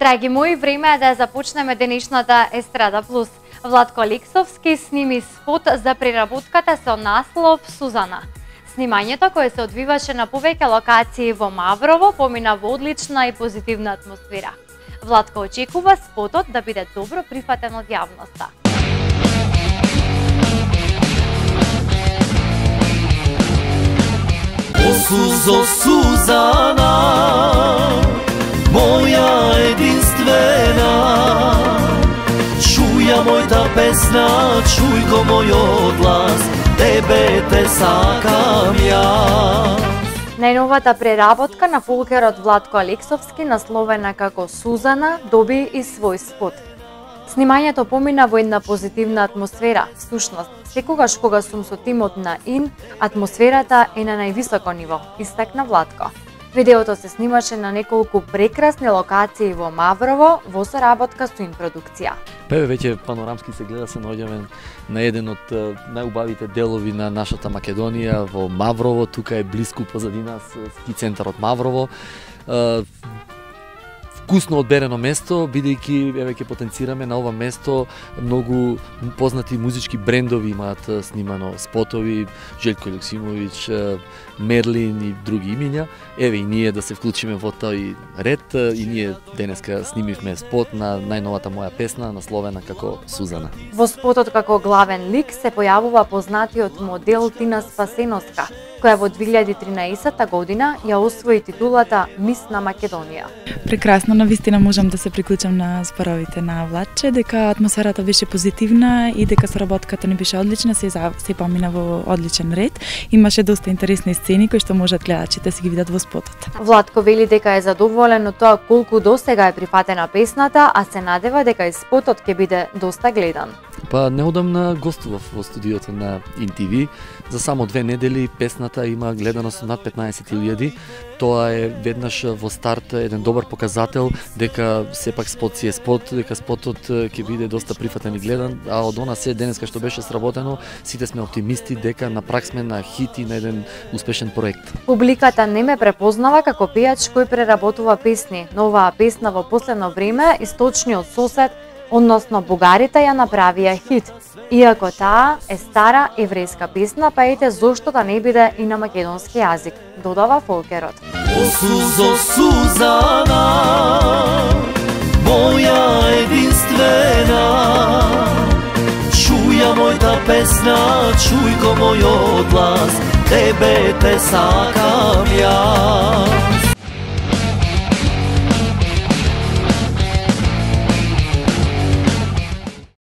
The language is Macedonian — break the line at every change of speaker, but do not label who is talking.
Драги мои, време е да ја започнеме денешната Естрада Плюс. Владко Алексовски сними спот за преработката со наслов Сузана. Снимањето, кое се одвиваше на повеќе локации во Маврово, помина во одлична и позитивна атмосфера. Владко очекува спотот да биде добро прифатен од јавноста.
О Сузо, Сузана, моја единствена, чуја мојта песна, чуј го мојот глас, тебе те сакам јас.
Најновата преработка на фолкерот Владко Алексовски, насловена како Сузана, доби и свој спот. Снимањето помина во една позитивна атмосфера. Всушност, секогаш кога сум со тимот на ИН, атмосферата е на највисоко ниво, истакна Владко. Видеото се снимаше на неколку прекрасни локации во Маврово во соработка со ИН продукција.
Еве веќе панорамски се гледа, се наоѓаме на еден од најубавите делови на нашата Македонија во Маврово. Тука е блиску позади нас ски центарот Маврово. Вкусно одберено место, бидејќи еве ќе потенцираме на ова место многу познати музички брендови имаат снимано спотови, Желјко Јоксимовиќ, Мерлин и други имиња. Еве и ние да се вклучиме во тој ред и ние денеска снимивме спот на најновата моја песна насловена како Сузана.
Во спотот како главен лик се појавува познатиот модел Тина Спасеновска, која во 2013 година ја освои титулата Мис на Македонија.
Прекрасно, навистина можам да се приклучам на зборовите на Владче, дека атмосферата беше позитивна и дека соработката ни беше одлична, се помина во одличен ред. Имаше доста интересни сцени кои што можат гледачите да си ги видат во спотот.
Владко вели дека е задоволен од тоа колку досега е прифатена песната, а се надева дека и спотот ќе биде доста гледан.
Па неодамна гостував во студиото на ИН-ТВ. За само 2 недели песната има гледаност над 15.000. Тоа е веднаш во старт еден добар показател дека сепак спот си е спот, дека спотот ќе биде доста прифатен и гледан, а од она се денеска што беше сработено, сите сме оптимисти дека на прак сме на хит и на еден успешен проект.
Публиката не ме препознава како пејач кој преработува песни, но оваа песна во последно време источниот сосед, односно бугарите ја направија хит. Иако таа е стара еврејска песна, па ете зошто да не биде и на македонски јазик, додава фолкерот.
О Сузо, Сузана, моја единствена, чуја мојта песна, чуј го мојот глас, тебе те сакам